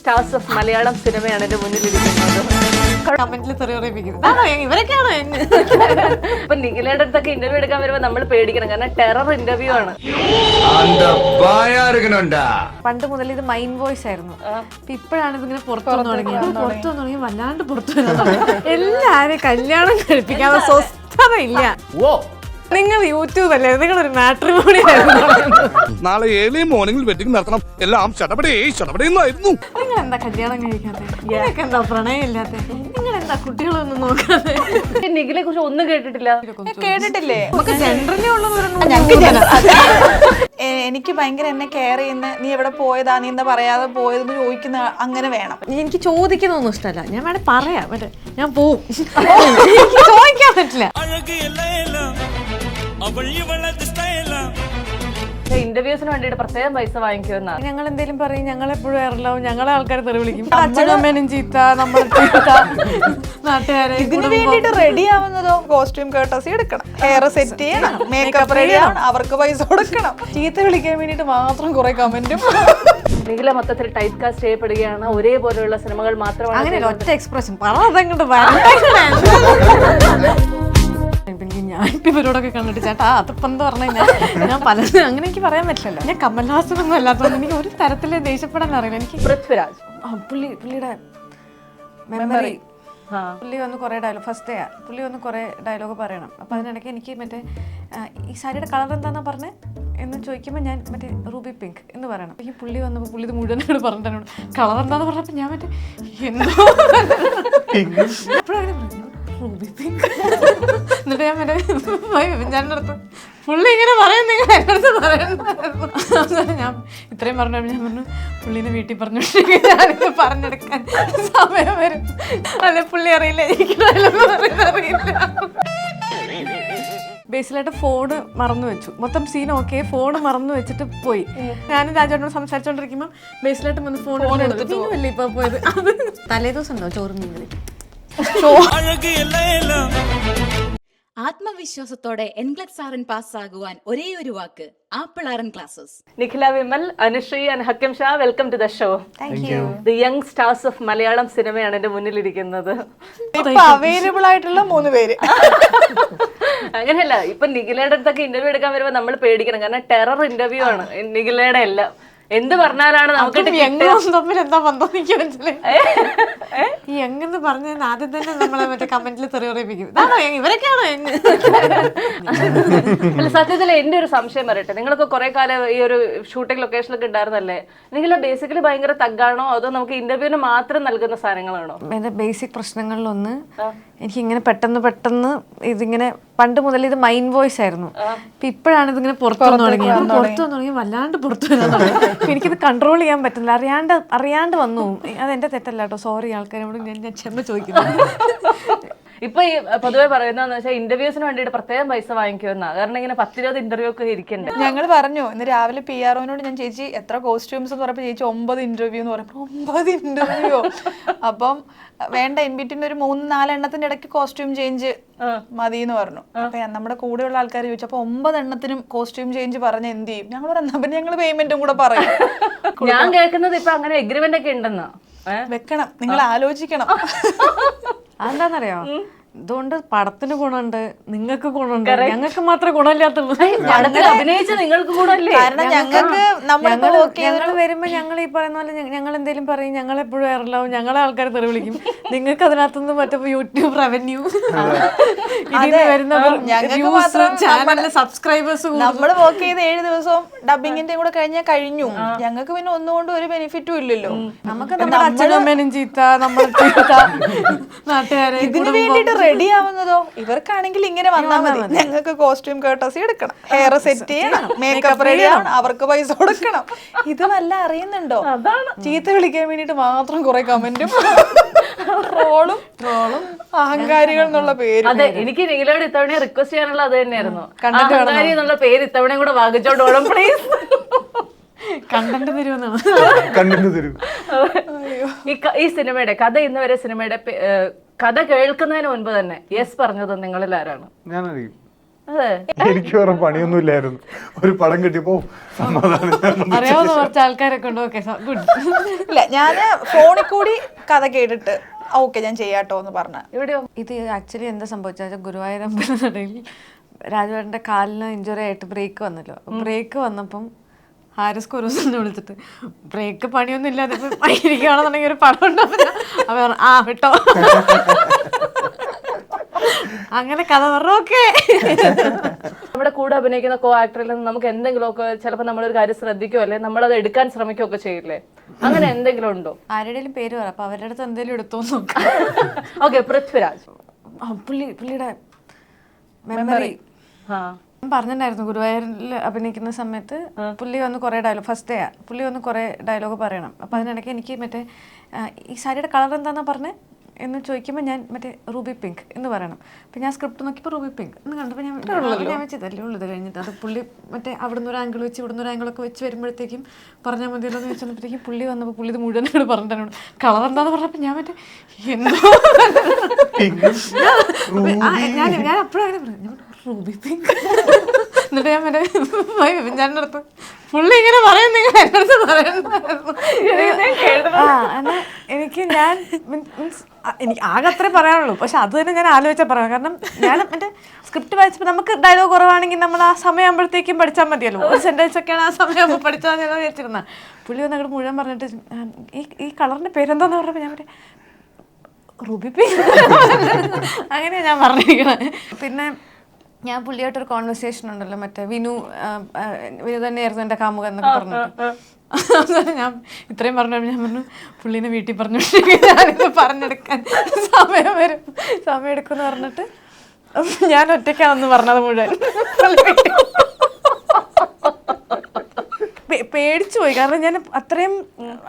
Stars of Malayalam സിനിമയാണ് എന്റെ മുന്നിലിരിക്കുന്നത്. കമന്റിൽ തെറിയറിയിപ്പിക്കുന്നത് ഇവരൊക്കെയാണോ? അപ്പൊ നിഖിലയുടെ അടുത്തൊക്കെ ഇന്റർവ്യൂ എടുക്കാൻ വരുമ്പോ നമ്മൾ പേടിക്കണം, കാരണം ടെറർ ഇന്റർവ്യൂ ആണ്. പണ്ട് മുതൽ ഇത് മൈൻഡ് വോയിസ് ആയിരുന്നു. ഇപ്പോഴാണ് ഇതിങ്ങനെ പുറത്തു തുടങ്ങി വല്ലാണ്ട് പുറത്തു എല്ലാരും കല്യാണം കഴിപ്പിക്കാതെ സ്വസ്ഥതയില്ല. നിങ്ങൾ യൂട്യൂബ് അല്ലേ, നിങ്ങളൊരു മാട്രിമോണി നാളെ ഏർലി മോർണിംഗിൽ വെഡിങ് നടത്തണം. എല്ലാം ചടപടേന്നായിരുന്നു. നിങ്ങൾ എന്താ കല്യാണം കഴിക്കാതെ? നിങ്ങൾക്ക് എന്താ പ്രണയം ഇല്ലാത്ത? നിങ്ങൾ എന്താ കുട്ടികളൊന്നും നോക്കാതെ? നിഖിലെ കുറിച്ച് ഒന്നും കേട്ടിട്ടില്ല. കേട്ടിട്ടില്ലേ? നമുക്ക് ജനറലി ഉള്ളവരൊന്നും എനിക്ക് ഭയങ്കര എന്നെ കെയർ ചെയ്യുന്ന, നീ എവിടെ പോയതാ, നീ എന്താ പറയാതെ പോയതെന്ന് ചോദിക്കുന്ന അങ്ങനെ വേണം. എനിക്ക് ചോദിക്കുന്നൊന്നും ഇഷ്ടമല്ല. ഞാൻ വേണേ പറയാം, മറ്റേ ഞാൻ പോവും. എനിക്ക് ചോദിക്കാൻ പറ്റില്ല. ഇന്റർവ്യൂസിന് വേണ്ടിട്ട് പ്രത്യേകം പൈസ വാങ്ങിക്കുമെന്നാ. ഞങ്ങൾ എന്തെങ്കിലും പറയും, ഞങ്ങൾ എപ്പോഴും എറലാവും, ഞങ്ങളെ ആൾക്കാർ തെറി വിളിക്കും. അച്ഛനും അമ്മേനും ചീത്ത, നമ്മളെ ചീത്ത, നാട്ടുകാരെ. ഇതിന് വേണ്ടിട്ട് റെഡി ആവുന്നതോ കോസ്റ്റ്യൂം കേട്ടസി എടുക്കണം, ഹെയർ സെറ്റ് ചെയ്യണം, മേക്കപ്പ് റെഡി ആവണം, അവർക്ക് പൈസ കൊടുക്കണം. ചീത്ത വിളിക്കാൻ വേണ്ടിട്ട് മാത്രം കുറെ കമന്റും. നിഖില മൊത്തത്തിൽ ടൈപ്പ് കാസ്റ്റ് ചെയ്യപ്പെടുകയാണ്. ഒരേപോലെയുള്ള സിനിമകൾ മാത്രമാണ്. അങ്ങനെ ഒറ്റ എക്സ്പ്രഷൻ പറ, അതങ്ങോട്ട് ഞാനിപ്പോ ഇവരോടൊക്കെ കണ്ടിട്ട് ചേട്ടാ അതിപ്പം എന്താ പറഞ്ഞു കഴിഞ്ഞാൽ ഞാൻ പലതും അങ്ങനെ എനിക്ക് പറയാൻ പറ്റില്ലല്ലോ. ഞാൻ കമൽഹാസനൊന്നും അല്ലാത്തതുകൊണ്ട് എനിക്ക് ഒരു തരത്തില് ദേഷ്യപ്പെടാൻ അറിയില്ല. എനിക്ക് പൃഥ്വിരാജ് പുള്ളിയുടെ മെമ്മറി, പുള്ളി വന്ന് കുറേ ഡയലോഗ്, ഫസ്റ്റ് ഡേ പുള്ളി വന്ന് കുറേ ഡയലോഗ് പറയണം. അപ്പം അതിനിടയ്ക്ക് എനിക്ക് മറ്റേ ഈ സാരിയുടെ കളർ എന്താണെന്നാ പറഞ്ഞത് എന്ന് ചോദിക്കുമ്പോൾ ഞാൻ മറ്റേ റൂബി പിങ്ക് എന്ന് പറയണം. ഈ പുള്ളി വന്നപ്പോൾ പുള്ളി ഇത് മുഴുവനോട് പറഞ്ഞിട്ട് കളർ എന്താന്ന് പറഞ്ഞപ്പോൾ ഞാൻ മറ്റേ എന്തോ എപ്പോഴാണ് റൂബി പിങ്ക്. എന്നിട്ട് ഞാൻ മറ്റേ എൻ്റെ അടുത്ത് പുള്ളി ഇങ്ങനെ പറയും, നിങ്ങൾ എൻ്റെ അടുത്ത് പറയുന്നത്. ഞാൻ ഇത്രയും പറഞ്ഞപ്പോൾ ഞാൻ പറഞ്ഞു പുള്ളീനെ വീട്ടിൽ പറഞ്ഞിട്ടുണ്ടെങ്കിൽ ഞാനിത് പറഞ്ഞെടുക്കാൻ സമയം വരും. അല്ലെ പുള്ളി അറിയില്ല, എനിക്ക് അറിയില്ല. ബേസിലായിട്ട് ഫോണ് മറന്നു വെച്ചു. മൊത്തം സീൻ ഓക്കെ, ഫോണ് മറന്നു വെച്ചിട്ട് പോയി. ഞാനും രാജേട്ടനോട് സംസാരിച്ചോണ്ടിരിക്കുമ്പോൾ ബേസിലായിട്ട് വന്ന് ഫോൺ എടുത്തിട്ട് അല്ലേ ഇപ്പൊ പോയത്. അത് തലേദിവസം ഉണ്ടോ ചോറും മീൻകറി? ആത്മവിശ്വാസത്തോടെ എൻഗ്ലക്സ് ആർ എൻ പാസ്സാകുവാൻ ഒരേ ഒരു വാക്ക്, Apple R N classes. Nikhila Vimal, Anusree and Hakkim Shah, welcome to the show. The young stars of Malayalam സിനിമയാണ് എന്റെ മുന്നിലിരിക്കുന്നത്. ഇപ്പൊ അവൈലബിൾ ആയിട്ടുള്ള 3 പേര്. അങ്ങനെയല്ല, ഇപ്പൊ നിഖിലയുടെ അടുത്തൊക്കെ ഇന്റർവ്യൂ എടുക്കാൻ വരുമ്പോ നമ്മൾ പേടിക്കണം, കാരണം ടെറർ ഇന്റർവ്യൂ ആണ് നിഖിലയുടെ എല്ലാം. എന്ത് പറഞ്ഞാലാണ് നമുക്ക് തമ്മിൽ എന്താ ബന്ധം എനിക്ക് മനസ്സിലായി. ഈ എങ്ങെന്ന് പറഞ്ഞ ആദ്യം തന്നെ നമ്മളെ മറ്റേ കമന്റിൽ തെറിയറിയിപ്പിക്കും. ഇവരൊക്കെയാണോ? അല്ല, സത്യത്തിൽ എന്റെ ഒരു സംശയം വരട്ടെ, നിങ്ങളൊക്കെ കുറെ കാലം ഈ ഒരു ഷൂട്ടിംഗ് ലൊക്കേഷനിലൊക്കെ ഉണ്ടായിരുന്നല്ലേ, നിങ്ങൾ ബേസിക്കലി ഭയങ്കര തഗ്ഗാണോ അതോ നമുക്ക് ഇന്റർവ്യൂവിന് മാത്രം നൽകുന്ന സാധനങ്ങളാണോ? എന്റെ ബേസിക് പ്രശ്നങ്ങളിലൊന്ന് എനിക്കിങ്ങനെ പെട്ടെന്ന് ഇതിങ്ങനെ പണ്ട് മുതൽ ഇത് മൈൻഡ് വോയിസ് ആയിരുന്നു. ഇപ്പോഴാണ് ഇതിങ്ങനെ പുറത്തു വന്നു തുടങ്ങി വല്ലാണ്ട് പുറത്തു വരാൻ തുടങ്ങി. എനിക്കിത് കൺട്രോൾ ചെയ്യാൻ പറ്റുന്നില്ല, അറിയാണ്ട് വന്നു. അതെന്റെ തെറ്റല്ല കേട്ടോ, സോറി ആൾക്കാരോട് ഞാൻ ക്ഷമ ചോദിക്കുന്നു. ഇപ്പൊ ഈ പൊതുവെ പറയുന്നതെന്ന് വെച്ചാൽ ഇന്റർവ്യൂസിന് വേണ്ടിട്ട് പ്രത്യേകം പൈസ വാങ്ങിക്കുമെന്നാ, കാരണം ഇങ്ങനെ 10-20 ഇന്റർവ്യൂ ഒക്കെ ഇരിക്കണ്ടേ. ഞങ്ങൾ പറഞ്ഞു ഇന്ന് രാവിലെ PROനോട് ഞാൻ, ചേച്ചി എത്ര കോസ്റ്റ്യൂംസ് എന്ന് പറഞ്ഞപ്പോൾ ചേച്ചി 9 ഇന്റർവ്യൂ എന്ന് പറഞ്ഞപ്പോൾ 9 ഇന്റർവ്യൂ. അപ്പം വേണ്ട, ഇൻബിറ്റിന്റെ ഒരു 3-4 എണ്ണത്തിന്റെ ഇടയ്ക്ക് കോസ്റ്റ്യൂം ചേഞ്ച് മതി എന്ന് പറഞ്ഞു. അപ്പൊ നമ്മുടെ കൂടെയുള്ള ആൾക്കാർ ചോദിച്ചു, അപ്പൊ 9 എണ്ണത്തിനും കോസ്റ്റ്യൂം ചേഞ്ച് പറഞ്ഞ എന്ത് ചെയ്യും? ഞങ്ങൾ പറഞ്ഞു പിന്നെ ഞങ്ങൾ പേയ്മെന്റും കൂടെ പറയും. ഞാൻ കേൾക്കുന്നത് ഇപ്പൊ അങ്ങനെ എഗ്രിമെന്റ് ഒക്കെ ഉണ്ടെന്നാ. വെക്കണം, നിങ്ങൾ ആലോചിക്കണം. അതെന്താന്നറിയോ, ഇതുകൊണ്ട് പടത്തിന് ഗുണമുണ്ട്, നിങ്ങൾക്ക് ഗുണമുണ്ട്, ഞങ്ങൾക്ക് മാത്രമേ ഗുണമില്ലാത്തുള്ളൂ. അഭിനയിച്ച നിങ്ങൾക്ക് ഗുണമല്ലേ? കാരണം ഞങ്ങൾക്ക് ഞങ്ങൾ വരുമ്പോ ഞങ്ങൾ ഈ പറയുന്ന പോലെ ഞങ്ങൾ എന്തെങ്കിലും പറയും, ഞങ്ങൾ എപ്പോഴും എറലാവും, ഞങ്ങളെ ആൾക്കാർ തെറി വിളിക്കും. നിങ്ങൾക്ക് അതിനകത്തുനിന്ന് മറ്റേ യൂട്യൂബ് റവന്യൂ, ഇതിന് വരുന്നവർ ചാനലിലെ സബ്സ്ക്രൈബേഴ്സ്. നമ്മൾ വർക്ക് ചെയ്ത് 7 ദിവസവും ഡബിങ്ങിന്റെ കൂടെ കഴിഞ്ഞു. ഞങ്ങൾക്ക് പിന്നെ ഒന്നുകൊണ്ട് ഒരു ബെനിഫിറ്റും ഇല്ലല്ലോ. നമുക്ക് നമ്മുടെ അച്ഛനും അമ്മേനും ചീത്ത, നമ്മളെ ചീത്ത, നാട്ടുകാരെ. ഇതിന് വേണ്ടിട്ട് റെഡി ആവുന്നതോ ഇവർക്കാണെങ്കിൽ ഇങ്ങനെ വന്നാൽ മതി. ഞങ്ങൾക്ക് കോസ്റ്റ്യൂം കേട്ടസി എടുക്കണം, ഹെയർ സെറ്റ് ചെയ്യണം, മേക്കപ്പ് റെഡി ആവണം, അവർക്ക് പൈസ കൊടുക്കണം. ഇത് വല്ല അറിയുന്നുണ്ടോ? ചീത്ത വിളിക്കാൻ വേണ്ടിട്ട് മാത്രം കുറെ കമന്റും ട്രോളും അഹങ്കാരികൾ എന്നുള്ള പേര്. അതെ, എനിക്ക് നിങ്ങളോട് ഇത്തവണ റിക്വസ്റ്റ് ചെയ്യാനുള്ള അത് തന്നെയായിരുന്നു. അഹങ്കാരി എന്നുള്ള പേര് ഇത്തവണയും കൂടെ വാങ്ങിച്ചോണ്ടോളും പ്ലീസ്. കണ്ടന്റ് തരുമെന്നാണ്. ഈ സിനിമയുടെ കഥ, ഇന്ന് വരെ സിനിമയുടെ കഥ കേൾക്കുന്നതിന് മുൻപ് തന്നെ യെസ് പറഞ്ഞത് നിങ്ങളിൽ ആരാണ്? ഞാനറിയും. അതെ, എനിക്ക് വേറെ പണിയൊന്നും ഇല്ലായിരുന്നു. ഒരു പടം കിട്ടിയപ്പോ സമാധാനം. അറിയാവുന്ന കുറച്ച് ആൾക്കാരൊക്കെ ഉണ്ട്. Okay, good. ഇല്ല, ഞാൻ ഫോണിൽ കൂടി കഥ കേട്ടിട്ട് ഓക്കെ ഞാൻ ചെയ്യാട്ടോ എന്ന് പറഞ്ഞ. ഇവിടെയോ ഇത് ആക്ച്വലി എന്താ സംഭവിച്ചാൽ ഗുരുവായൂരമ്പലത്തിനിടയിൽ രാജുവേട്ടൻ്റെ കാലിന് ഇഞ്ചുറി ആയിട്ട് ബ്രേക്ക് വന്നല്ലോ. ബ്രേക്ക് വന്നപ്പം ഹാരിസ് കുരൂസിനെ വിളിച്ചിട്ട് ബ്രേക്ക് പണിയൊന്നും ഇല്ലാതെ ഇരിക്കുകയാണെന്നുണ്ടെങ്കിൽ ഒരു പടം ഉണ്ടാവും. അവ ആ വിട്ടോ, അങ്ങനെ കഥ പറഞ്ഞു. ഓക്കെ, നമ്മുടെ കൂടെ അഭിനയിക്കുന്ന കോ ആക്ടറിൽ നിന്ന് നമുക്ക് എന്തെങ്കിലുമൊക്കെ ചിലപ്പോൾ നമ്മളൊരു കാര്യം ശ്രദ്ധിക്കുകയോ അല്ലെ നമ്മളത് എടുക്കാൻ ശ്രമിക്കുകയൊക്കെ ചെയ്യില്ലേ? അങ്ങനെ എന്തെങ്കിലും ഉണ്ടോ? ആരുടെയും പേര് പറ, അപ്പൊ അവരുടെ അടുത്ത് എന്തെങ്കിലും എടുത്തോ നോക്കാം. ഓക്കെ, പൃഥ്വിരാജ്. പുള്ളിയുടെ മെമ്മറി ആ, ഞാൻ പറഞ്ഞിട്ടുണ്ടായിരുന്നു. ഗുരുവായൂരിൽ അഭിനയിക്കുന്ന സമയത്ത് പുള്ളി വന്ന് കുറേ ഡയലോഗ്, ഫസ്റ്റ് ഡേ പുള്ളി വന്ന് കുറേ ഡയലോഗ് പറയണം. അപ്പം അതിനിടയ്ക്ക് എനിക്ക് മറ്റേ ഈ സാരിയുടെ കളർ എന്താണെന്നാ പറഞ്ഞേ എന്ന് ചോദിക്കുമ്പോൾ ഞാൻ മറ്റേ റൂബി പിങ്ക് എന്ന് പറയണം. അപ്പം ഞാൻ സ്ക്രിപ്റ്റ് നോക്കിയപ്പോൾ റൂബി പിങ്ക് എന്ന് കണ്ടപ്പോൾ ഞാൻ വെച്ചതല്ലേ ഉള്ളത്. കഴിഞ്ഞിട്ട് അത് പുള്ളി മറ്റേ അവിടെ നിന്ന് ഒരു ആംഗിൾ വെച്ച് ഇവിടെ നിന്ന് ഒരു ആംഗിളൊക്കെ വെച്ച് വരുമ്പോഴത്തേക്കും പറഞ്ഞാൽ മതിയല്ലോ എന്ന് വെച്ചപ്പോഴത്തേക്കും പുള്ളി വന്നപ്പോൾ പുള്ളി ഇത് മുഴുവൻ എന്നോട് പറഞ്ഞിട്ട് കളർ എന്താന്ന് പറഞ്ഞപ്പോൾ ഞാൻ മറ്റേ എന്തോ ഞാൻ അപ്പോഴും അങ്ങനെ പറഞ്ഞു, റൂബി പിങ്ക്. എന്നിട്ട് ഞാൻ മറ്റേ ഞാൻ അടുത്ത് പുള്ളി ഇങ്ങനെ പറയുന്ന എൻ്റെ അടുത്ത് പറയുന്നു. എന്നാൽ എനിക്ക് ഞാൻ മീൻസ് എനിക്ക് ആകെ അത്രേ പറയാനുള്ളൂ. പക്ഷെ അത് തന്നെ ഞാൻ ആലോചിച്ചാൽ പറയാം. കാരണം ഞാൻ മറ്റേ സ്ക്രിപ്റ്റ് വായിച്ചപ്പോൾ നമുക്ക് ഡയലോഗ് കുറവാണെങ്കിൽ നമ്മൾ ആ സമയമാകുമ്പോഴത്തേക്കും പഠിച്ചാൽ മതിയല്ലോ. ഒരു സെൻറ്റൻസ് ഒക്കെയാണ് ആ സമയമാകുമ്പോൾ പഠിച്ചാൽ ഞാൻ വിചാരിച്ചിരുന്നത്. പുള്ളി വന്ന് അങ്ങോട്ട് മുഴുവൻ പറഞ്ഞിട്ട് ഈ കളറിൻ്റെ പേരെന്താന്ന് പറഞ്ഞപ്പോൾ ഞാൻ മറ്റേ റൂബി പിങ്ക് അങ്ങനെയാണ് ഞാൻ പറഞ്ഞിരിക്കുന്നത്. പിന്നെ ഞാൻ പുള്ളിയായിട്ടൊരു കോൺവെർസേഷൻ ഉണ്ടല്ലോ, മറ്റേ വിനു തന്നെയായിരുന്നു എൻ്റെ കാമുക എന്നൊക്കെ പറഞ്ഞിട്ട്. ഞാൻ ഇത്രയും പറഞ്ഞപ്പോൾ ഞാൻ പറഞ്ഞു പുള്ളീനെ വീട്ടിൽ പറഞ്ഞിട്ടുണ്ടെങ്കിൽ ഞാനിത് പറഞ്ഞെടുക്കാൻ സമയം എടുക്കുമെന്ന് പറഞ്ഞിട്ട് ഞാൻ ഒറ്റയ്ക്കാണെന്ന് പറഞ്ഞത് മുഴുവൻ. പേടിച്ചു പോയി. കാരണം ഞാൻ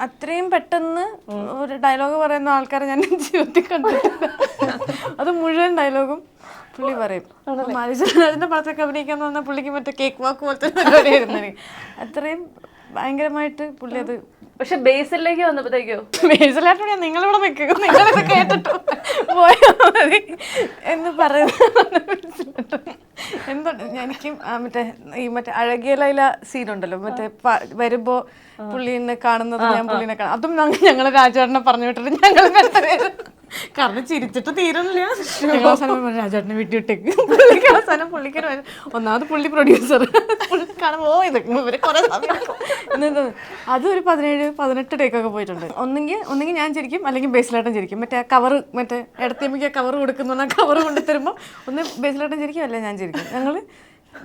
അത്രയും പെട്ടെന്ന് ഒരു ഡയലോഗ് പറയുന്ന ആൾക്കാരെ ഞാൻ ജീവിതത്തിൽ കണ്ടിട്ടില്ല. അത് മുഴുവൻ ഡയലോഗും പുള്ളി പറയും. മാരിജന്റെ പടത്തൊക്കെ അഭിനയിക്കാന്ന് പറഞ്ഞാൽ പുള്ളിക്ക് മറ്റേ കേക്ക് വാക്ക് പോലത്തെ പരിപാടിയായിരുന്നു. അത്രയും ഭയങ്കരമായിട്ട് പുള്ളി അത്. പക്ഷെ ബേസിലേക്ക് വന്നപ്പോഴത്തേക്കോ ബേസിലായിട്ട് ഞാൻ നിങ്ങളിവിടെ നിൽക്കുക, നിങ്ങളിത് കേട്ടിട്ട് പോയാൽ മതി എന്ന് പറയുന്നത്. എന്തോ എനിക്ക് മറ്റേ അഴകിയ ലൈല സീനുണ്ടല്ലോ, മറ്റേ വരുമ്പോ പുള്ളീനെ കാണുന്നത് ഞാൻ പുള്ളീനെ കാണാം. അതും ഞങ്ങള് രാജേട്ടനെ പറഞ്ഞു വിട്ടിട്ട് ഞങ്ങൾ കാരണം ചിരിച്ചിട്ട് തീരുന്നില്ല. ഞങ്ങൾ അവസാനം രാജേട്ടനെ വീട്ടിൽ വിട്ടേക്ക്. പുള്ളിക്ക് അവസാനം പുള്ളിക്ക് ഒന്നാമത് പുള്ളി പ്രൊഡ്യൂസർ കാണുമ്പോ ഇതൊക്കെ ഇവര് കുറെ സമയം അതൊരു 17-18 ടേക്കൊക്കെ പോയിട്ടുണ്ട്. ഒന്നെങ്കിൽ ഞാൻ ചിരിക്കും, അല്ലെങ്കിൽ ബേസിലായിട്ടും ചിരിക്കും. മറ്റേ കവർ മറ്റേ ഇടത്തേമിക്ക് കവർ കൊടുക്കുന്ന കവർ കൊണ്ടു തരുമ്പോൾ ഒന്ന് ബേസിലായിട്ടും ചിരിക്കും, അല്ല ഞാൻ ചിരിക്കും.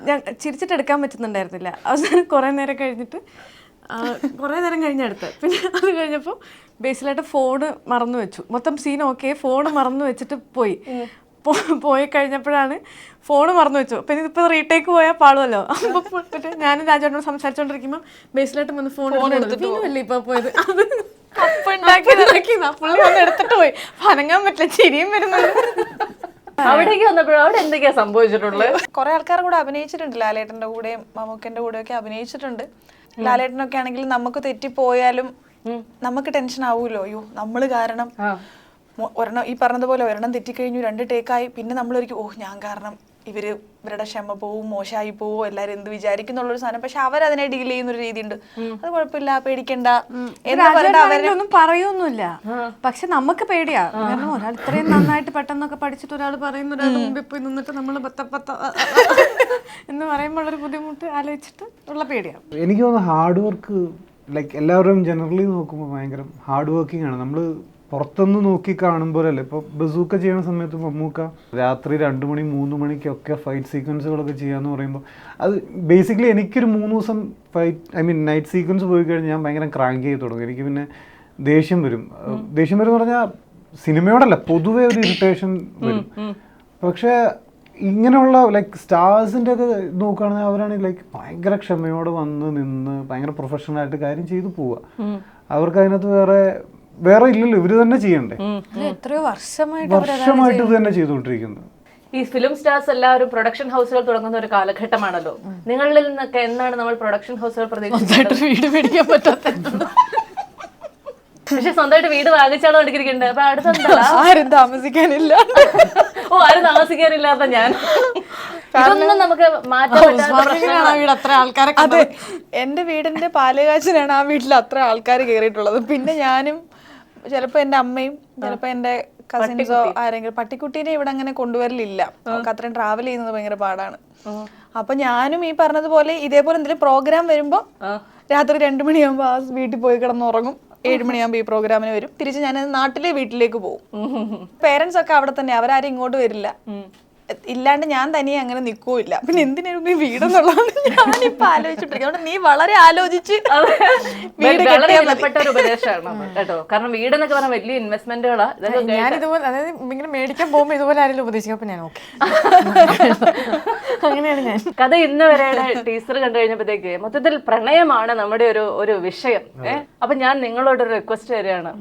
ഞാൻ ചിരിച്ചിട്ട് എടുക്കാൻ പറ്റുന്നുണ്ടായിരുന്നില്ല. അവസാനം കുറേ നേരം കഴിഞ്ഞെടുത്ത്. പിന്നെ അത് കഴിഞ്ഞപ്പോൾ ബേസിലായിട്ട് ഫോണ് മറന്നു വെച്ചു. മൊത്തം സീൻ ഓക്കെ, ഫോണ് മറന്നു വെച്ചിട്ട് പോയി കഴിഞ്ഞപ്പോഴാണ് ഫോണ് മറന്നു വെച്ചു. അപ്പം ഇതിപ്പോൾ റീടേക്ക് പോയാൽ പാടുമല്ലോ. അപ്പോൾ മറ്റേ ഞാനും രാജേട്ടനോട് സംസാരിച്ചോണ്ടിരിക്കുമ്പോൾ ബേസിലായിട്ട് വന്ന് ഫോൺ എടുത്തിട്ട് ഇപ്പൊ പോയത് അത് പുള്ളി വന്ന് എടുത്തിട്ട് പോയി. അനങ്ങാൻ പറ്റില്ല, ചിരിയും വരുന്നത്. അവിടേക്ക് വന്നപ്പോഴും അവിടെ എന്തൊക്കെയാ സംഭവിച്ചിട്ടുള്ളത്? കുറെ ആൾക്കാർ കൂടെ അഭിനയിച്ചിട്ടുണ്ട്. ലാലേട്ടന്റെ കൂടെയും മമ്മൂക്കന്റെ കൂടെയും ഒക്കെ അഭിനയിച്ചിട്ടുണ്ട്. ലാലേട്ടനൊക്കെ ആണെങ്കിൽ നമുക്ക് തെറ്റിപ്പോയാലും നമുക്ക് ടെൻഷൻ ആവൂലോ, അയ്യോ നമ്മള് കാരണം ഒരെണ്ണം ഈ പറഞ്ഞതുപോലെ ഒരെണ്ണം തെറ്റിക്കഴിഞ്ഞു 2 ടേക്കായി, പിന്നെ നമ്മളൊരിക്കും ഞാൻ കാരണം ഇവരുടെ ക്ഷമ പോവും, മോശമായി പോവോ, എല്ലാരും എന്ത് വിചാരിക്കുന്നുള്ളൊരു സാധനം. പക്ഷെ അവരതിനെ ഡീൽ ചെയ്യുന്നൊരു രീതിയുണ്ട്. അത് കുഴപ്പമില്ല, പേടിക്കണ്ട ഒന്നും പറയൊന്നുമില്ല. പക്ഷെ നമുക്ക് പേടിയാ. കാരണം ഒരാൾ ഇത്രയും നന്നായിട്ട് പെട്ടെന്നൊക്കെ പഠിച്ചിട്ട് ഒരാൾ പറയുന്ന ഒരാൾ മുമ്പിൽ പോയി നിന്നിട്ട് നമ്മൾ എന്ന് പറയുമ്പോൾ ഒരു ബുദ്ധിമുട്ട് ആലോചിച്ചിട്ട് ഉള്ള പേടിയാ. എനിക്ക് തോന്നുന്നു ഹാർഡ് വർക്ക് ലൈക്ക് എല്ലാവരും ജനറലി നോക്കുമ്പോൾ ഭയങ്കര ഹാർഡ് വർക്കിംഗ് ആണ്. നമ്മൾ പുറത്തുനിന്ന് നോക്കി കാണുമ്പോഴല്ലേ, ഇപ്പോൾ ബസൂക്ക ചെയ്യുന്ന സമയത്ത് മമ്മൂക്ക രാത്രി 2 മണി 3 മണിക്കൊക്കെ ഫൈറ്റ് സീക്വൻസുകളൊക്കെ ചെയ്യാന്ന് പറയുമ്പോൾ അത് ബേസിക്കലി എനിക്കൊരു 3 ദിവസം നൈറ്റ് സീക്വൻസ് പോയി കഴിഞ്ഞാൽ ഞാൻ ഭയങ്കര ക്രാങ്ക് ചെയ്ത് തുടങ്ങും. എനിക്ക് പിന്നെ ദേഷ്യം വരും എന്ന് പറഞ്ഞാൽ സിനിമയോടല്ല, പൊതുവെ ഒരു ഇറിറ്റേഷൻ വരും. പക്ഷേ ഇങ്ങനെയുള്ള ലൈക്ക് സ്റ്റാർസിൻ്റെ ഒക്കെ നോക്കുകയാണെങ്കിൽ അവരാണെങ്കിൽ ലൈക്ക് ഭയങ്കര ക്ഷമയോടെ വന്ന് നിന്ന് ഭയങ്കര പ്രൊഫഷണലായിട്ട് കാര്യം ചെയ്തു പോവുക. അവർക്ക് അതിനകത്ത് വേറെ ഇല്ലല്ലോ, ഇവര് തന്നെ ചെയ്യണ്ടേ. എത്രയോ വർഷമായിട്ട് ഇത് തന്നെ ചെയ്തുകൊണ്ടിരിക്കുന്നത്. ഈ ഫിലിം സ്റ്റാർസ് എല്ലാവരും പ്രൊഡക്ഷൻ ഹൗസുകൾ തുടങ്ങുന്ന ഒരു കാലഘട്ടമാണല്ലോ. നിങ്ങളിൽ നിന്നൊക്കെ എന്നാണ് നമ്മൾ പ്രൊഡക്ഷൻ ഹൗസുകൾ പ്രതീക്ഷിച്ചത്? വീട് മേടിക്കാൻ പറ്റാത്ത പക്ഷെ സ്വന്തമായിട്ട് വീട് വാങ്ങിച്ചാണോ എടുക്കിരിക്കണ്ടേ? അപ്പൊ അടുത്തെന്താ? ആരും താമസിക്കാനില്ല. ഓ, ആരും താമസിക്കാനില്ലാത്ത ഞാൻ. ഇതൊന്നും നമുക്ക് മാറ്റാൻ പറ്റാത്ത പ്രശ്നങ്ങളാണ്. വീട് അത്ര ആൾക്കാരെ അതെ, എന്റെ വീടിന്റെ പാലുകാച്ചിനാണ് ആ വീട്ടിൽ അത്ര ആൾക്കാർ കയറിയിട്ടുള്ളത്. പിന്നെ ഞാനും ചിലപ്പോ എന്റെ അമ്മയും ചിലപ്പോ എന്റെ കസിൻസോ ആരെങ്കിലും. പട്ടിക്കുട്ടീനെ ഇവിടെ അങ്ങനെ കൊണ്ടുവരലില്ല, നമുക്ക് അത്രയും ട്രാവൽ ചെയ്യുന്നത് ഭയങ്കര പാടാണ്. അപ്പൊ ഞാനും ഈ പറഞ്ഞതുപോലെ ഇതേപോലെ എന്തെങ്കിലും പ്രോഗ്രാം വരുമ്പോ രാത്രി 2 മണിയാകുമ്പോ ആ വീട്ടിൽ പോയി കിടന്നുറങ്ങും. 7 മണിയാകുമ്പോ ഈ പ്രോഗ്രാമിന് വരും. തിരിച്ച് ഞാൻ നാട്ടിലെ വീട്ടിലേക്ക് പോകും. പേരൻസ് ഒക്കെ അവിടെ തന്നെ, അവരാരും ഇങ്ങോട്ട് വരില്ല. ഇല്ലാണ്ട് ഞാൻ തനിയെ അങ്ങനെ നിൽക്കൂല്ല. പിന്നെ എന്തിനായിരുന്നു ഈ വീടെന്നുള്ളതാണ് ഞാനിപ്പോ ആലോചിച്ചിട്ടിരിക്കുന്നത്. അതുകൊണ്ട് നീ വളരെ ആലോചിച്ച് വീട് വളരെ വിലപ്പെട്ട ഒരു ഉപദേശമാണ് കേട്ടോ. കാരണം വീടെന്നൊക്കെ പറഞ്ഞാൽ വലിയ ഇൻവെസ്റ്റ്മെന്റുകളാ. ഞാൻ ഇതുപോലെ, അതായത് ഇങ്ങനെ മേടിക്കാൻ പോകുമ്പോ ഇതുപോലെ ആരെങ്കിലും ഉപദേശിക്കും, അപ്പൊ ഞാൻ ഓക്കെ. അങ്ങനെയാണ് ഞാൻ. കഥ ഇന്ന് വരെയുടെ ടീച്ചർ കണ്ടു കഴിഞ്ഞപ്പോഴത്തേക്ക് മൊത്തത്തിൽ പ്രണയമാണ് നമ്മുടെ ഒരു വിഷയം. അപ്പൊ ഞാൻ നിങ്ങളോടൊരു റിക്വസ്റ്റ് തരികയാണ്,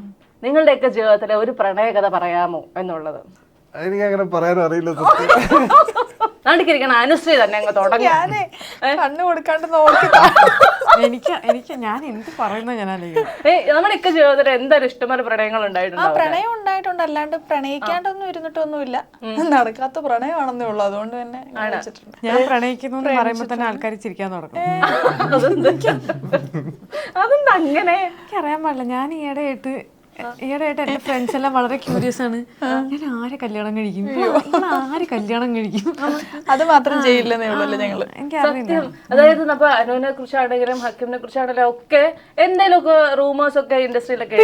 നിങ്ങളുടെയൊക്കെ ജീവിതത്തിലെ ഒരു പ്രണയ കഥ പറയാമോ എന്നുള്ളത്. എനിക്ക് അങ്ങനെ പറയാനും അറിയില്ല. നാണ്ടിക്കിരിക്കണം അനുശ്രീ തന്നെ അങ്ങ് തുടങ്ങി. ഞാനേ കണ്ണു കൊടുക്കാണ്ട് നോക്കി. എനിക്ക് ഞാൻ എന്ത് പറയുന്നത് ഞാൻ ആലോചിക്കും. നമ്മുടെയൊക്കെ ജീവിതത്തിൽ എന്തായാലും ഇഷ്ടംപോലെ പ്രണയങ്ങൾ ഉണ്ടായിട്ടുണ്ടോ? പ്രണയം ഉണ്ടായിട്ടുണ്ട്, അല്ലാണ്ട് പ്രണയിക്കാണ്ടൊന്നും ഇരുന്നിട്ടൊന്നുമില്ല. നടക്കാത്ത പ്രണയമാണെന്നേ ഉള്ളൂ. അതുകൊണ്ട് തന്നെ ഞാൻ പ്രണയിക്കുന്നു എന്ന് പറയുമ്പോ തന്നെ ആൾക്കാർ ചിരിക്കാൻ തുടങ്ങും. അതെന്താ അങ്ങനെ? എനിക്കറിയാൻ പാടില്ല. ഞാൻ ഈയിടെയായിട്ട് എന്റെ ഫ്രണ്ട്സ് എല്ലാം വളരെ ക്യൂരിയസ് ആണ്. ഞാൻ ആരെ കല്യാണം കഴിക്കും, ആര് കല്യാണം കഴിക്കും, അത് മാത്രം ചെയ്യില്ലെന്നേ ഉള്ളൂ ഞങ്ങള്. സത്യം. അതായത് നമ്മ അനുവിനെ കുറിച്ചാണെങ്കിലും ഹക്കിമിനെ കുറിച്ചാണെങ്കിലും ഒക്കെ എന്തെങ്കിലുമൊക്കെ റൂമേഴ്സ് ഒക്കെ ഇൻഡസ്ട്രിയിലൊക്കെ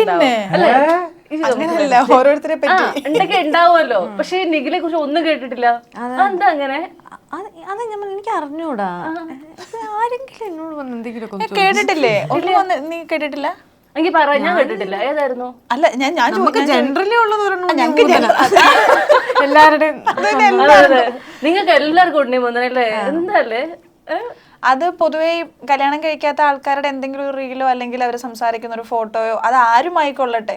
അങ്ങനെയല്ല, ഓരോരുത്തരെ പറ്റി എന്തൊക്കെ ഉണ്ടാവുമല്ലോ. പക്ഷെ നിഖിലെ കുറിച്ച് ഒന്നും കേട്ടിട്ടില്ല. എന്താ അങ്ങനെ? അത് എനിക്ക് അറിഞ്ഞൂടാ. ആരെങ്കിലും എന്നോട് വന്ന് എന്തെങ്കിലും കേട്ടിട്ടില്ലേ? ഒന്നും നീ കേട്ടിട്ടില്ല? എനിക്ക് പറയാൻ ഞാൻ കേട്ടിട്ടില്ല. ഏതായിരുന്നു? അല്ല ഞാൻ ജനറലി ഉള്ളത് എല്ലാവരുടെയും നിങ്ങൾക്ക് എല്ലാവർക്കും ഉണ്ണി പോകുന്നല്ലേ? എന്തല്ലേ അത്? പൊതുവേ കല്യാണം കഴിക്കാത്ത ആൾക്കാരുടെ എന്തെങ്കിലും ഒരു റീലോ അല്ലെങ്കിൽ അവർ സംസാരിക്കുന്ന ഒരു ഫോട്ടോയോ അത് ആരുമായിക്കൊള്ളട്ടെ,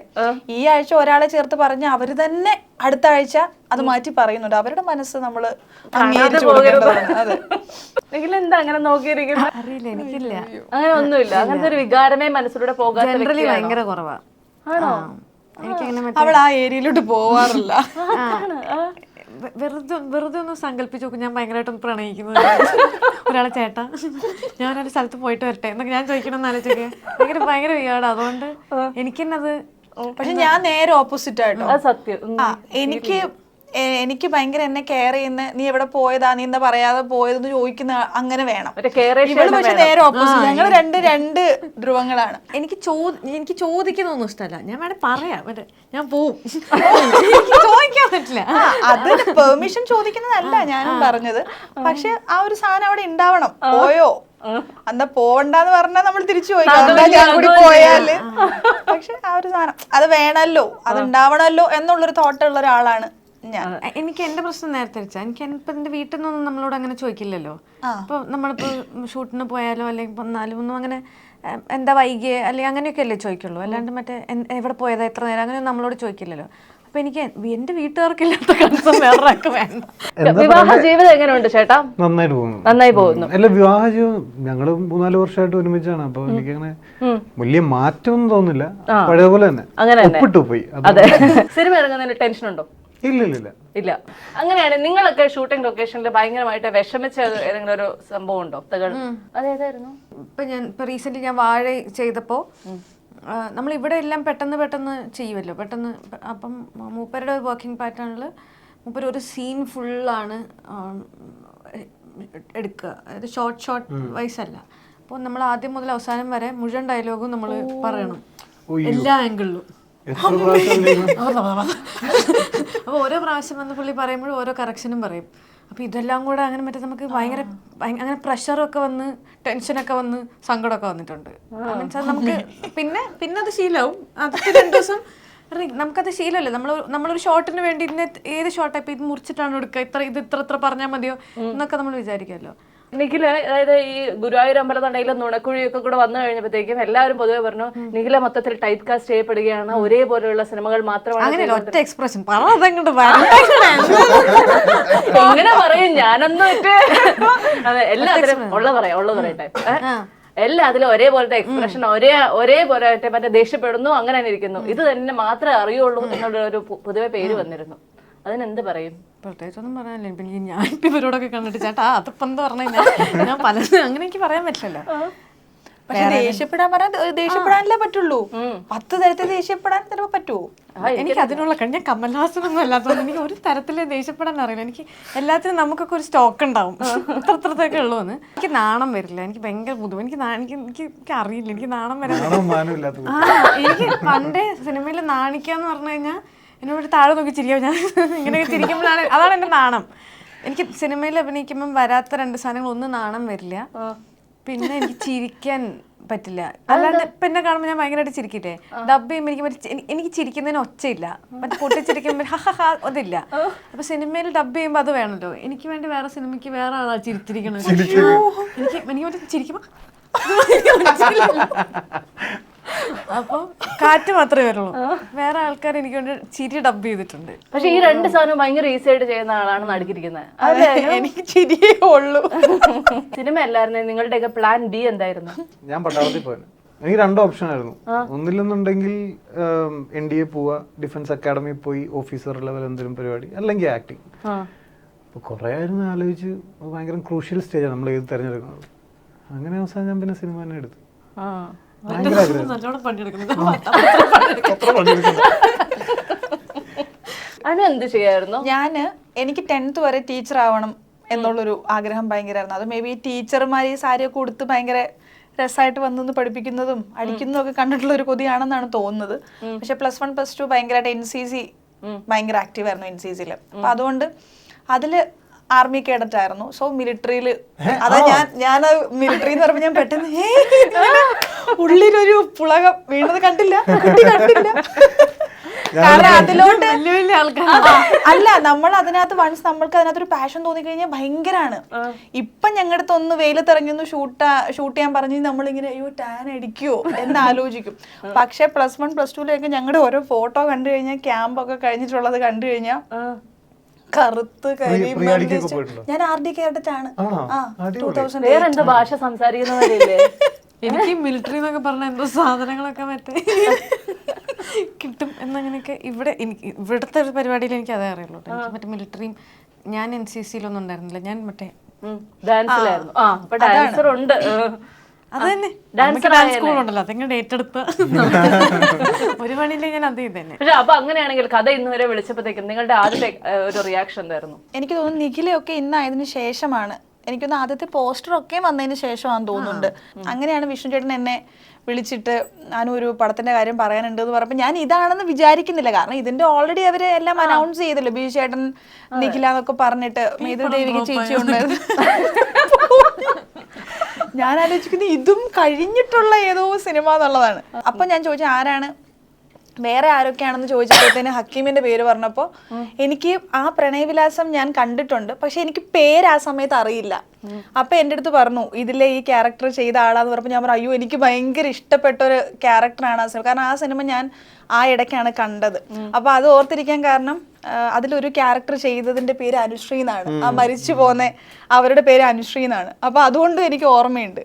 ഈ ആഴ്ച ഒരാളെ ചേർത്ത് പറഞ്ഞ് അവര് തന്നെ അടുത്ത ആഴ്ച അത് മാറ്റി പറയുന്നുണ്ട്. അവരുടെ മനസ്സ് നമ്മള് അംഗീകരിച്ചു കൊടുക്കേണ്ടതാണ്. അതെ. എന്താ അങ്ങനെ നോക്കിയിരിക്കുന്നത്? അറിയില്ല, എനിക്കില്ല അങ്ങനെ ഒന്നുമില്ല. അങ്ങനത്തെ ഒരു വികാരമേ മനസ്സിലൂടെ പോകാൻ ഭയങ്കര കുറവാ. ആണോ? എനിക്കങ്ങനെ അവൾ ആ ഏരിയയിലോട്ട് പോവാറില്ല. വെറുതെ ഒന്ന് സങ്കല്പിച്ച് നോക്കും, ഞാൻ ഭയങ്കരമായിട്ടൊന്ന് പ്രണയിക്കുന്നത് ഒരാളെ ചേട്ടാ ഞാൻ ഒരാളുടെ സ്ഥലത്ത് പോയിട്ട് വരട്ടെ എന്നൊക്കെ ഞാൻ ചോദിക്കണമെന്ന് ആലോചിച്ചൊക്കെ ഭയങ്കര വികാരം. അതുകൊണ്ട് എനിക്ക് തന്നെ അത്. പക്ഷെ ഞാൻ നേരെ ഓപ്പോസിറ്റ് ആയിട്ടോ. സത്യം. എനിക്ക് ഭയങ്കര എന്നെ കെയർ ചെയ്യുന്ന, നീ എവിടെ പോയതാ, നീ എന്താ പറയാതെ പോയതെന്ന് ചോദിക്കുന്ന അങ്ങനെ വേണം. ഇവള് പക്ഷെ നേരെ ഓപ്പോസിറ്റ്. ഞങ്ങൾ രണ്ട് ധ്രുവങ്ങളാണ്. എനിക്ക് ചോദിക്കുന്നൊന്നും ഇഷ്ടമല്ല. ഞാൻ വേണേ പറയാം, മറ്റേ ഞാൻ പോവും, ചോദിക്കാൻ പറ്റില്ല. അത് പെർമിഷൻ ചോദിക്കുന്നതല്ല ഞാനും പറഞ്ഞത്. പക്ഷെ ആ ഒരു സാധനം അവിടെ ഉണ്ടാവണം. പോയോ എന്താ പോവണ്ടെന്ന് പറഞ്ഞാൽ നമ്മൾ തിരിച്ചു പോയി പോയാല്. പക്ഷെ ആ ഒരു സാധനം അത് വേണമല്ലോ, അത് ഉണ്ടാവണമല്ലോ എന്നുള്ളൊരു തോട്ടുള്ള ഒരാളാണ് ഞാൻ. എനിക്ക് എന്റെ പ്രശ്നം നേരത്തെ വെച്ചാൽ എനിക്ക് ഇപ്പൊ എന്റെ വീട്ടിൽ നിന്നൊന്നും നമ്മളോട് അങ്ങനെ ചോദിക്കില്ലല്ലോ. ഇപ്പൊ നമ്മളിപ്പോ ഷൂട്ടിന് പോയാലോ അല്ലെങ്കിൽ വന്നാലും ഒന്നും അങ്ങനെ എന്താ വൈകിയേ അല്ലെങ്കിൽ അങ്ങനെയൊക്കെ അല്ലേ ചോദിക്കുള്ളൂ. അല്ലാണ്ട് മറ്റേ എവിടെ പോയതാ എത്ര നേരം അങ്ങനെ നമ്മളോട് ചോദിക്കില്ലല്ലോ. അപ്പൊ എനിക്ക് എന്റെ വീട്ടുകാർക്കില്ലാത്ത കൺസേൺ വേറൊക്കെ വേണ്ട. വിവാഹ ജീവിതം എങ്ങനെയുണ്ട് ചേട്ടാ? നന്നായി പോകുന്നു. അല്ല, വിവാഹ ജീവിതം ഞങ്ങള് 3-4 വർഷമായിട്ട് ഒരുമിച്ചാണ്. അപ്പൊ എനിക്കങ്ങനെ വലിയ മാറ്റമൊന്നും തോന്നില്ല, പഴയ പോലെ തന്നെ ഒപ്പിട്ടു പോയി. സിനിമ ഇറങ്ങുന്നതിന് ടെൻഷൻ ഉണ്ടോ? ഇല്ല. അങ്ങനെയാണ്. നിങ്ങളൊക്കെ ഷൂട്ടിംഗ് ലൊക്കേഷനിൽ ഭയങ്കരമായിട്ട് വിഷമിച്ച ഏതെങ്കിലും ഒരു സംഭവം ഉണ്ടോ? അതേതായിരുന്നു? ഇപ്പൊ റീസെന്റ് ഞാൻ വാഴ ചെയ്തപ്പോ നമ്മൾ ഇവിടെ എല്ലാം പെട്ടെന്ന് ചെയ്യുമല്ലോ, പെട്ടെന്ന്. അപ്പം മൂപ്പരുടെ വർക്കിംഗ് പാറ്റേണിൽ മൂപ്പര് ഒരു സീൻ ഫുള്ളാണ് എടുക്കുക. അതായത് ഷോർട്ട് വൈസ് അല്ല. അപ്പോൾ നമ്മൾ ആദ്യം മുതൽ അവസാനം വരെ മുഴുവൻ ഡയലോഗും നമ്മൾ പറയണം, എല്ലാ ആംഗിളിലും. അപ്പോൾ ഓരോ പ്രാവശ്യം വന്ന് പുള്ളി പറയുമ്പോഴും ഓരോ കറക്ഷനും പറയും. അപ്പോൾ ഇതെല്ലാം കൂടെ അങ്ങനെ മറ്റേ നമുക്ക് ഭയങ്കര അങ്ങനെ പ്രഷറൊക്കെ വന്ന് ടെൻഷനൊക്കെ വന്ന് സങ്കടമൊക്കെ വന്നിട്ടുണ്ട്. മീൻസ് നമുക്ക് പിന്നെ അത് ശീലമാവും. അതൊക്കെ 2 ദിവസം നമുക്കത് ശീലമല്ലേ. നമ്മളൊരു ഷോട്ടിന് വേണ്ടി ഏത് ഷോട്ടാണ് ഇപ്പം ഇത് മുറിച്ചിട്ടാണ് എടുക്കുക, ഇത്ര പറഞ്ഞാൽ മതിയോ എന്നൊക്കെ നമ്മൾ വിചാരിക്കുമല്ലോ. നിഖില, അതായത് ഈ ഗുരുവായൂർ അമ്പലത്തണ്ടയിലും നുണക്കുഴിയൊക്കെ കൂടെ വന്നു കഴിഞ്ഞപ്പോഴത്തേക്കും എല്ലാവരും പൊതുവെ പറഞ്ഞു നിഖില മൊത്തത്തിൽ ടൈപ്പ് കാസ്റ്റ് ചെയ്യപ്പെടുകയാണ്, ഒരേപോലെയുള്ള സിനിമകൾ മാത്രമാണ്. ഒറ്റ എക്സ്പ്രഷൻ എങ്ങനെ പറയും? ഞാനൊന്നും അതെ എല്ലാത്തിനും ഉള്ളത് പറയട്ടെ. എല്ലാത്തിലും ഒരേപോലത്തെ എക്സ്പ്രഷൻ, ഒരേപോലെ മറ്റേ ദേഷ്യപ്പെടുന്നു, അങ്ങനെ തന്നെ ഇരിക്കുന്നു. ഇത് തന്നെ മാത്രമേ അറിയുള്ളൂ എന്നുള്ള ഒരു പൊതുവെ പേര് വന്നിരുന്നു. അതിനെന്ത് പറയും? പ്രത്യേകിച്ചൊന്നും പറയാനില്ല. ഇപ്പൊ ഞാൻ ഇവരോടൊക്കെ കണ്ടിട്ട് ചേട്ടാ അതിപ്പോ എന്താ പറഞ്ഞു ഞാൻ പലതും അങ്ങനെ എനിക്ക് പറയാൻ പറ്റില്ലല്ലോ. പക്ഷെ ദേഷ്യപ്പെടാനല്ലേ പറ്റുള്ളൂ. 10 തരത്തിൽ ദേഷ്യപ്പെടാൻ ചിലപ്പോ പറ്റുമോ? എനിക്ക് അതിനുള്ള ഞാൻ കമൽഹാസനൊന്നും അല്ലാത്തതുകൊണ്ട് എനിക്ക് ഒരു തരത്തില് ദേഷ്യപ്പെടാൻ അറിയില്ല. എനിക്ക് എല്ലാത്തിനും നമുക്കൊക്കെ ഒരു സ്റ്റോക്ക് ഉണ്ടാവും, ഇത്രത്തേക്കെ ഉള്ളൂന്ന്. എനിക്ക് നാണം വരില്ല, എനിക്ക് ഭയങ്കര ബുദ്ധിമുട്ട്. എനിക്ക് അറിയില്ല, എനിക്ക് നാണം വരാൻ. എനിക്ക് പണ്ടേ സിനിമയിൽ നാണിക്കാന്ന് പറഞ്ഞു കഴിഞ്ഞാൽ എന്നോട് താഴെ നോക്കി ചിരിക്കാം. ഞാൻ ഇങ്ങനെ ചിരിക്കുമ്പോഴാണ്, അതാണ് എന്റെ നാണം. എനിക്ക് സിനിമയിൽ അഭിനയിക്കുമ്പോൾ വരാത്ത 2 സാധനങ്ങൾ, ഒന്ന് നാണം വരില്ല, പിന്നെ എനിക്ക് ചിരിക്കാൻ പറ്റില്ല. അല്ലാണ്ട് ഇപ്പൊ എന്നെ കാണുമ്പോൾ ഞാൻ ഭയങ്കരമായിട്ട് ചിരിക്കില്ലേ, ഡബ് ചെയ്യുമ്പോൾ എനിക്ക് ചിരിക്കുന്നതിന് ഒച്ചയില്ല, മറ്റേ പൊട്ടിച്ചിരിക്കുമ്പോൾ അതില്ല. അപ്പൊ സിനിമയിൽ ഡബ് ചെയ്യുമ്പോൾ അത് വേണമല്ലോ. എനിക്ക് വേണ്ടി വേറെ സിനിമയ്ക്ക് വേറെ ആളാ ചിരിച്ചിരിക്കണത്. എനിക്ക് മറ്റേ ചിരിക്കുമ്പോ അപ്പൊ കാറ്റ് മാത്രമേ വരുള്ളൂ. വേറെ ആൾക്കാർ എനിക്ക് വേണ്ടി ചിരി ഡബ് ചെയ്തിട്ടുണ്ട്. പക്ഷെ ഈ 2 സാധനം ഭയങ്കര ഈസി ആയിട്ട് ചെയ്യുന്ന ആളാണ് നടുക്കിരിക്കുന്നത്. എനിക്ക് ചിരിയേ ഉള്ളൂ. സിനിമ അല്ലായിരുന്നു നിങ്ങളുടെയൊക്കെ പ്ലാൻ ബി എന്തായിരുന്നു? ഞാൻ പട്ടാളത്തിൽ പോയത്. എനിക്ക് 2 ഓപ്ഷൻ ആയിരുന്നു. ഒന്നില്ലെന്നുണ്ടെങ്കിൽ NDA പോവാ, ഡിഫൻസ് അക്കാഡമി പോയി ഓഫീസർ ലെവൽ എന്തെങ്കിലും പരിപാടി, അല്ലെങ്കിൽ ആക്ടിങ്. അപ്പൊ കുറെ ആയിരുന്നു ആലോചിച്ച്. ഭയങ്കര ക്രൂഷ്യൽ സ്റ്റേജാണ് നമ്മൾ ഏത് തിരഞ്ഞെടുക്കുന്നത്. അങ്ങനെ അവസാനം ഞാൻ പിന്നെ സിനിമ തന്നെ എടുത്തു. എന്ത് ചെയ്യായിരുന്നു? എനിക്ക് 10th വരെ ടീച്ചർ ആവണം എന്നുള്ളൊരു ആഗ്രഹം ഭയങ്കരമായിരുന്നു. അത് മേ ബി ടീച്ചർമാർ ഈ സാരിയൊക്കെ കൊടുത്ത് ഭയങ്കര രസമായിട്ട് വന്നു പഠിപ്പിക്കുന്നതും അടിക്കുന്നതും ഒക്കെ കണ്ടിട്ടുള്ള ഒരു കൊതിയാണെന്നാണ് തോന്നുന്നത്. പക്ഷെ +1 +2 ഭയങ്കരമായിട്ട് NCC ഭയങ്കര ആക്റ്റീവ് ആയിരുന്നു NCCയിൽ. അപ്പൊ അതുകൊണ്ട് അതില് ആർമി കേഡറ്റ് ആയിരുന്നു. സോ മിലിറ്ററിയില് അതാ ഞാൻ മിലിറ്ററി എന്ന് പറയുമ്പോൾ ഞാൻ പെട്ടെന്ന് ഉള്ളിലൊരു പുളകം വീണത് കണ്ടില്ല. കാരണം അതിലോട്ട് അല്ല, നമ്മൾ അതിനകത്ത് വൺസ് നമ്മൾക്ക് അതിനകത്തൊരു പാഷൻ തോന്നിക്കഴിഞ്ഞാൽ ഭയങ്കരമാണ്. ഇപ്പൊ ഞങ്ങളുടെ അടുത്ത് ഒന്ന് വെയിലത്തിറങ്ങി ഒന്ന് ഷൂട്ട് ചെയ്യാൻ പറഞ്ഞ് നമ്മളിങ്ങനെ അയ്യോ ടാൻ അടിക്കുവോ എന്ന് ആലോചിക്കും. പക്ഷെ +1 +2 ഞങ്ങളുടെ ഓരോ ഫോട്ടോ കണ്ടു കഴിഞ്ഞാൽ, ക്യാമ്പൊക്കെ കഴിഞ്ഞിട്ടുള്ളത് കണ്ടു കഴിഞ്ഞാൽ കറുത്ത് ഞാൻ RD കേഡറ്റ് ആണ്. 2000 വേറെന്തോ ഭാഷ സംസാരിക്കുന്നവരില്ലേ? എനിക്ക് മിലിറ്ററി എന്നൊക്കെ പറഞ്ഞ എന്തോ സാധനങ്ങളൊക്കെ മറ്റേ കിട്ടും എന്നങ്ങനെയൊക്കെ. ഇവിടുത്തെ ഒരു പരിപാടിയിൽ എനിക്ക് അതേ അറിയുള്ളൂ. എനിക്ക് മറ്റേ മിലിറ്ററിയും ഞാൻ NCCയിലൊന്നും ഉണ്ടായിരുന്നില്ല. ഞാൻ മറ്റേ ഡാൻസിലായിരുന്നു. ഡാൻസർ ഉണ്ട്. അത് തന്നെ ഡാൻസ് സ്കൂളുണ്ടല്ലോ, അതെങ്ങനെ ഏറ്റെടുത്ത് ഒരു പണിയില്ലേ ഞാൻ അത് തന്നെ. പക്ഷെ അപ്പൊ അങ്ങനെയാണെങ്കിൽ കഥ ഇന്ന് വരെ വിളിച്ചപ്പോഴത്തേക്കും നിങ്ങളുടെ ആദ്യത്തെ ഒരു റിയാക്ഷൻ എന്തായിരുന്നു? എനിക്ക് തോന്നുന്നു നിഖിലയൊക്കെ ഇന്നായതിനു ശേഷമാണ്, എനിക്കൊന്ന് ആദ്യത്തെ പോസ്റ്റർ ഒക്കെ വന്നതിന് ശേഷമാണെന്ന് തോന്നുന്നുണ്ട്. അങ്ങനെയാണ് വിഷ്ണു ചേട്ടൻ എന്നെ വിളിച്ചിട്ട് ഞാനൊരു പടത്തിന്റെ കാര്യം പറയാനുണ്ട് എന്ന് പറഞ്ഞപ്പോൾ ഞാൻ ഇതാണെന്ന് വിചാരിക്കുന്നില്ല. കാരണം ഇതിന്റെ ഓൾറെഡി അവര് എല്ലാം അനൗൺസ് ചെയ്തല്ലോ, ബിജു ചേട്ടൻ നിഖില എന്നൊക്കെ പറഞ്ഞിട്ട്. മേതുദേവിക്ക് ചേച്ചി ഉണ്ടായിരുന്നു. ഞാൻ ആലോചിക്കുന്നത് ഇതും കഴിഞ്ഞിട്ടുള്ള ഏതോ സിനിമ എന്നുള്ളതാണ്. അപ്പൊ ഞാൻ ചോദിച്ചു ആരാണ്, വേറെ ആരൊക്കെയാണെന്ന് ചോദിച്ചപ്പോഴത്തേന് ഹക്കീമിന്റെ പേര് പറഞ്ഞപ്പോൾ എനിക്ക് ആ പ്രണയവിലാസം ഞാൻ കണ്ടിട്ടുണ്ട്, പക്ഷെ എനിക്ക് പേര് ആ സമയത്ത് അറിയില്ല. അപ്പൊ എൻ്റെ അടുത്ത് പറഞ്ഞു ഇതിലെ ഈ ക്യാരക്ടർ ചെയ്ത ആളാന്ന് പറഞ്ഞപ്പോൾ ഞാൻ പറഞ്ഞു അയ്യോ എനിക്ക് ഭയങ്കര ഇഷ്ടപ്പെട്ട ഒരു ക്യാരക്ടറാണ് ആ സിനിമ. കാരണം ആ സിനിമ ഞാൻ ആ ഇടയ്ക്കാണ് കണ്ടത്. അപ്പൊ അത് ഓർത്തിരിക്കാൻ കാരണം അതിലൊരു ക്യാരക്ടർ ചെയ്തതിന്റെ പേര് അനുശ്രീ എന്നാണ്. ആ മരിച്ചു പോന്ന അവരുടെ പേര് അനുശ്രീ എന്നാണ്. അപ്പൊ അതുകൊണ്ട് എനിക്ക് ഓർമ്മയുണ്ട്.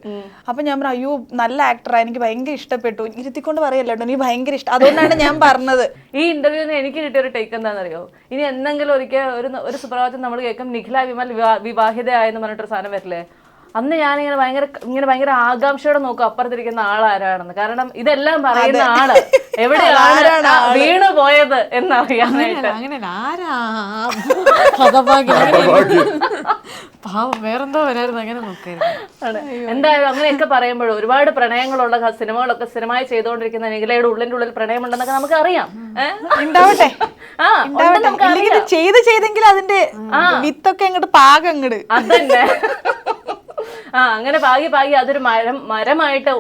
അപ്പൊ ഞാൻ പറഞ്ഞു അയ്യോ നല്ല ആക്ടറാ, എനിക്ക് ഭയങ്കര ഇഷ്ടപ്പെട്ടു. ഇരുത്തിക്കൊണ്ട് പറയല്ലോ എനിക്ക് ഭയങ്കര ഇഷ്ടം, അതുകൊണ്ടാണ് ഞാൻ പറഞ്ഞത്. ഈ ഇന്റർവ്യൂന്ന് എനിക്ക് കിട്ടിയ ഒരു ടേക്ക് എന്താണെന്നറിയോ? ഇനി എന്തെങ്കിലും ഒരിക്കൽ ഒരു സുപ്രഭാതം നമ്മൾ കേൾക്കും നിഖില വിമൽ വിവാഹിതയായെന്ന് പറഞ്ഞിട്ടൊരു സാധനം വരില്ലേ? അന്ന് ഞാനിങ്ങനെ ഭയങ്കര ആകാംക്ഷയോടെ നോക്കും അപ്പുറത്തിരിക്കുന്ന ആളാരാണെന്ന്. കാരണം ഇതെല്ലാം പറയുന്ന ആള് എവിടെയാണ് വീണു പോയത് എന്നറിയാനായിട്ട്. വേറെന്തോ വരായിരുന്നു, അങ്ങനെ നോക്കായിരുന്നു. എന്തായാലും അങ്ങനെയൊക്കെ പറയുമ്പോഴും ഒരുപാട് പ്രണയങ്ങളുള്ള സിനിമകളൊക്കെ സ്ഥിരമായി ചെയ്തുകൊണ്ടിരിക്കുന്ന നിഖിലയുടെ ഉള്ളിന്റെ ഉള്ളിൽ പ്രണയമുണ്ടെന്നൊക്കെ നമുക്ക് അറിയാം. ഉണ്ടാവട്ടെ ചെയ്തെങ്കിൽ അതിന്റെ വിത്തൊക്കെ അങ്ങോട്ട് പാകം അങ്ങോട്ട് അതന്നെ. അങ്ങനെ പാകി അതൊരു മരമായിട്ട്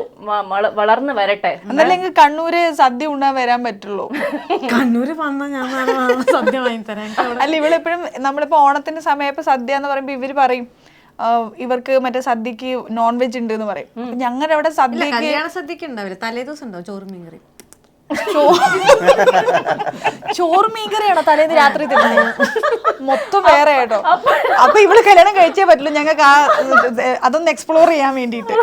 വളർന്നു വരട്ടെ. എന്നല്ലെങ്കിൽ കണ്ണൂര് സദ്യ ഉണ്ണാൻ വരാൻ പറ്റുള്ളൂ. കണ്ണൂര് വന്നാൽ ഞാൻ സദ്യ വാങ്ങിത്തരാം. അല്ല ഇവളെപ്പോഴും നമ്മളിപ്പോ ഓണത്തിന്റെ സമയപ്പോ സദ്യ എന്ന് പറയുമ്പോ ഇവര് പറയും ഇവർക്ക് മറ്റേ സദ്യക്ക് നോൺ വെജ് ഉണ്ട് എന്ന് പറയും. ഞങ്ങളുടെ അവിടെ സദ്യക്ക് ഉണ്ടാവില്ല, തലേദിവസം ഉണ്ടാവും ചോറും മീൻകറി. ചോറ് മീൻകറിയാണോ തലേന്ന് രാത്രി തിന്നുന്നത്? മൊത്തം വേറെ കേട്ടോ. അപ്പൊ ഇവള് കല്യാണം കഴിച്ചേ പറ്റുള്ളൂ ഞങ്ങൾക്ക് അതൊന്ന് എക്സ്പ്ലോർ ചെയ്യാൻ വേണ്ടിട്ട്.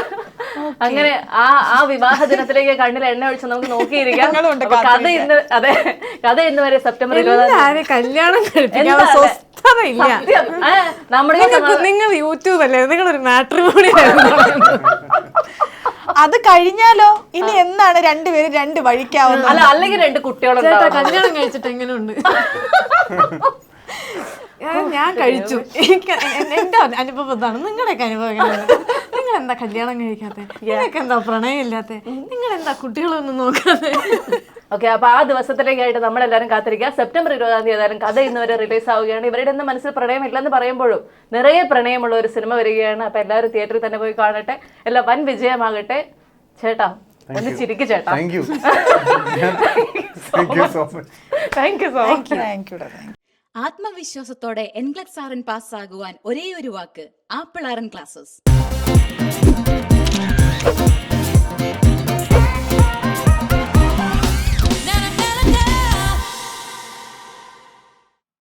അങ്ങനെ ആ വിവാഹ ദിനത്തിലേക്ക് കണ്ണിൽ എണ്ണ ഒഴിച്ച് നമുക്ക് നോക്കിയിരിക്കാം. ഞങ്ങളുണ്ട് അപ്പൊ കഥ ഇന്ന് വരെ സെപ്റ്റംബർ 20 ആരെ കല്യാണം കഴിപ്പിക്കാൻ സ്വസ്ഥതയില്ല. നമ്മുടെ നിങ്ങൾ യൂട്യൂബ് അല്ലേ, നിങ്ങളൊരു മാട്രിമോണി അത് കഴിഞ്ഞാലോ ഇനി എന്നാണ് രണ്ടുപേരും രണ്ട് വഴിക്കാവുന്നത്? അല്ല, അല്ലെങ്കിൽ 2 കുട്ടികളുണ്ടാവും. കല്യാണം കഴിച്ചിട്ട് എങ്ങനെയുണ്ട്? ഞാൻ കഴിച്ചു. എനിക്ക് എന്റെ അനുഭവം ഇതാണ്. നിങ്ങളുടെയൊക്കെ അനുഭവം എങ്ങനെയാണ്? നിങ്ങൾ എന്താ കല്യാണം കഴിക്കാത്ത? നിങ്ങൾക്ക് എന്താ പ്രണയം ഇല്ലാത്ത? നിങ്ങൾ എന്താ കുട്ടികളൊന്നും നോക്കാതെ? ഓക്കെ, അപ്പൊ ആ ദിവസത്തിലേക്കായിട്ട് നമ്മളെല്ലാവരും കാത്തിരിക്കുക. സെപ്റ്റംബർ 20 ഏതായാലും കഥ ഇന്ന് വരെ റിലീസ് ആവുകയാണ്. ഇവരുടെ ഒന്നും മനസ്സിൽ പ്രണയം ഇല്ലെന്ന് പറയുമ്പോഴും നിറയെ പ്രണയമുള്ള ഒരു സിനിമ വരികയാണ്. അപ്പൊ എല്ലാവരും തിയേറ്ററിൽ തന്നെ പോയി കാണട്ടെ. എല്ലാം വൻ വിജയമാകട്ടെ. ചേട്ടാ ഒന്ന് ചിരിക്ക് ചേട്ടാ. Thank you so much. Thank you so much. Thank you. ആത്മവിശ്വാസത്തോടെ എൻഗ്ലക്സ് ആർ പാസ്സാകുവാൻ ഒരേ ഒരു വാക്ക്, ആപ്പിൾ ആർ ക്ലാസ്സസ്.